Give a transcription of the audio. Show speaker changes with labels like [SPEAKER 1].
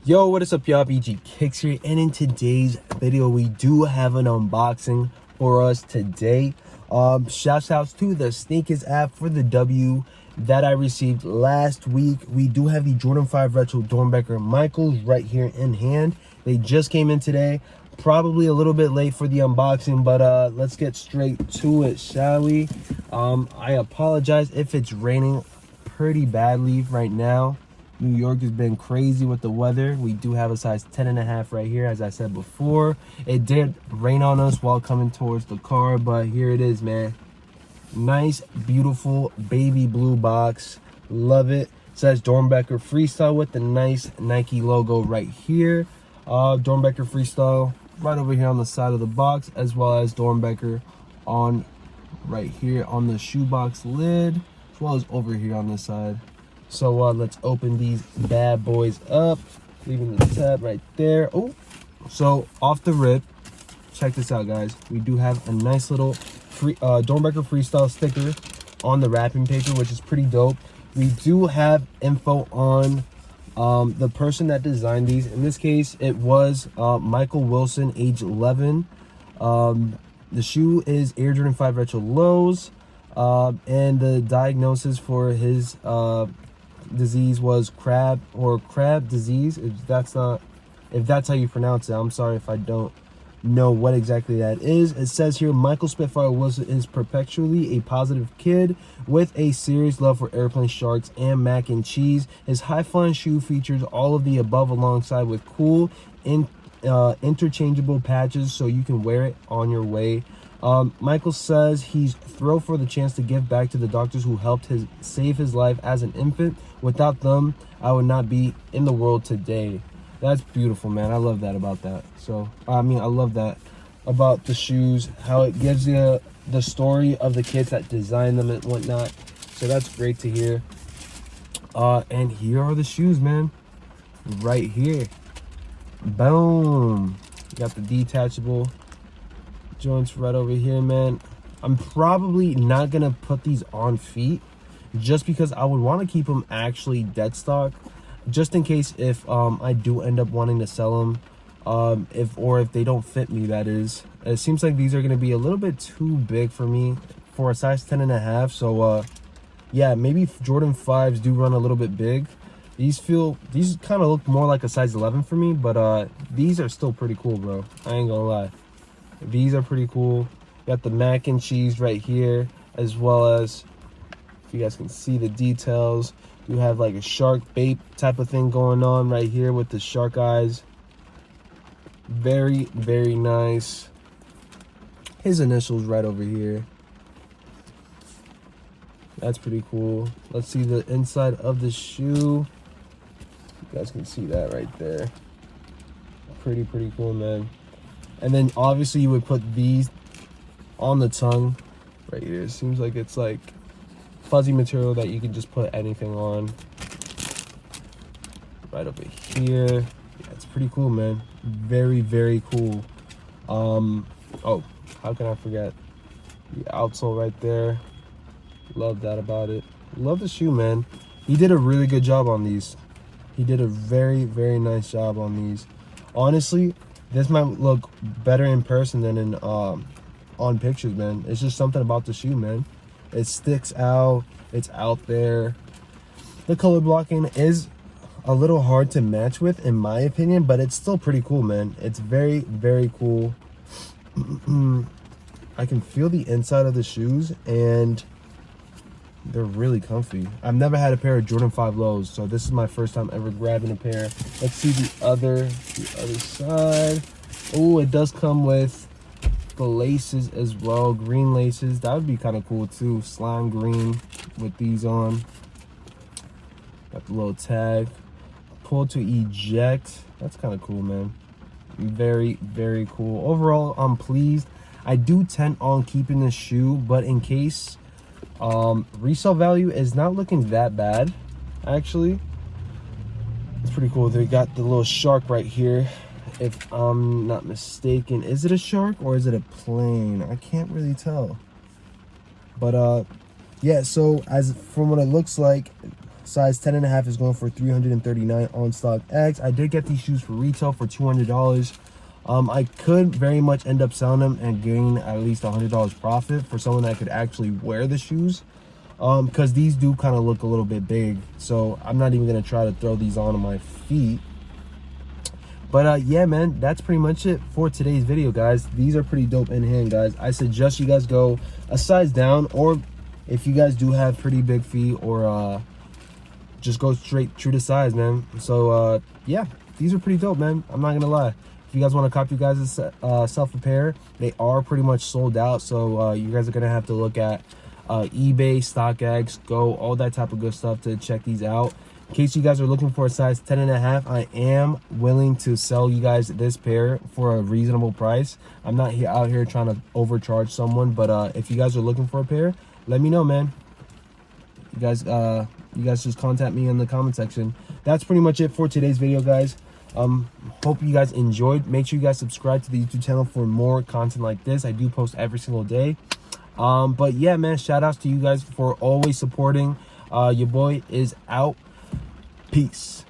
[SPEAKER 1] Yo, what is up, y'all? BG Kicks here, and in today's video we do have an unboxing for us today. Shouts outs to the Sneakers app for the W that I received last week. We do have the Jordan 5 Retro Doernbecher Michaels right here in hand. They just came in today, probably a little bit late for the unboxing, but let's get straight to it, shall we? I apologize if it's raining pretty badly right now. New York has been crazy with the weather. We do have a size 10.5 right here, as I said before. It did rain on us while coming towards the car, but here it is, man. Nice, beautiful baby blue box. Love it. It says Doernbecher Freestyle with the nice Nike logo right here. Doernbecher Freestyle right over here on the side of the box, as well as Doernbecher on right here on the shoebox lid, as well as over here on this side. So let's open these bad boys up, leaving the tab right there. Oh, so off the rip, check this out, guys. We do have a nice little Doernbecher Freestyle sticker on the wrapping paper, which is pretty dope. We do have info on the person that designed these. In this case, it was Michael Wilson, age 11. The shoe is Air Jordan 5 Retro Lows, and the diagnosis for his disease was crab disease. If that's how you pronounce it, I'm sorry if I don't know what exactly that is. It says here, Michael Spitfire Wilson is perpetually a positive kid with a serious love for airplane sharks and mac and cheese. His high-flying shoe features all of the above alongside with cool interchangeable patches so you can wear it on your way. Michael says he's thrilled for the chance to give back to the doctors who helped save his life as an infant. Without them, I would not be in the world today. That's beautiful, man. I love that about that. So, I love that about the shoes, how it gives you the story of the kids that designed them and whatnot. So that's great to hear. And here are the shoes, man. Right here. Boom. Got the detachable joints right over here, man. I'm probably not gonna put these on feet just because I would want to keep them actually dead stock, just in case if I do end up wanting to sell them, if they don't fit me, that is. It seems like these are going to be a little bit too big for me for a size 10.5. So yeah, maybe Jordan 5s do run a little bit big. These kind of look more like a size 11 for me, but these are still pretty cool, bro. I ain't gonna lie. These are pretty cool. Got the mac and cheese right here, as well as, if you guys can see the details, you have like a shark bait type of thing going on right here with the shark eyes. Very, very nice. His initials right over here. That's pretty cool. Let's see the inside of the shoe. You guys can see that right there. Pretty cool, man. And then obviously you would put these on the tongue right here. It seems like it's like fuzzy material that you can just put anything on. Right over here. Yeah, it's pretty cool, man. Very, very cool. Oh, how can I forget the outsole right there? Love that about it. Love the shoe, man. He did a really good job on these. He did a very, very nice job on these. Honestly, this might look better in person than in on pictures, man. It's just something about the shoe, man. It sticks out. It's out there. The color blocking is a little hard to match with, in my opinion, but it's still pretty cool, man. It's very, very cool. I can feel the inside of the shoes, and they're really comfy. I've never had a pair of Jordan 5 lows, so this is my first time ever grabbing a pair. Let's see the other side. Oh, it does come with the laces as well, green laces. That would be kind of cool too, slime green with these on. Got the little tag. Pull to eject. That's kind of cool, man. Very, very cool. Overall, I'm pleased. I do tend on keeping this shoe, but in case, resale value is not looking that bad, actually. It's pretty cool. They got the little shark right here. If I'm not mistaken, is it a shark or is it a plane? I can't really tell. But yeah, so as from what it looks like, size 10.5 is going for $339 on StockX. I did get these shoes for retail for $200. I could very much end up selling them and gain at least $100 profit for someone that could actually wear the shoes, because these do kind of look a little bit big, so I'm not even gonna try to throw these on my feet. But yeah, man, that's pretty much it for today's video, guys. These are pretty dope in hand, guys. I suggest you guys go a size down, or if you guys do have pretty big feet, or just go straight true to size, man. So yeah, these are pretty dope, man. I'm not gonna lie. If you guys want to copy you guys self a pair, they are pretty much sold out. So you guys are gonna have to look at eBay, StockX, Go, all that type of good stuff to check these out. In case you guys are looking for a size 10.5, I am willing to sell you guys this pair for a reasonable price. I'm not out here trying to overcharge someone, but if you guys are looking for a pair, let me know, man. You guys just contact me in the comment section. That's pretty much it for today's video, guys. Hope you guys enjoyed. Make sure you guys subscribe to the YouTube channel for more content like this. I do post every single day. But yeah, man, shout outs to you guys for always supporting. Your boy is out. Peace.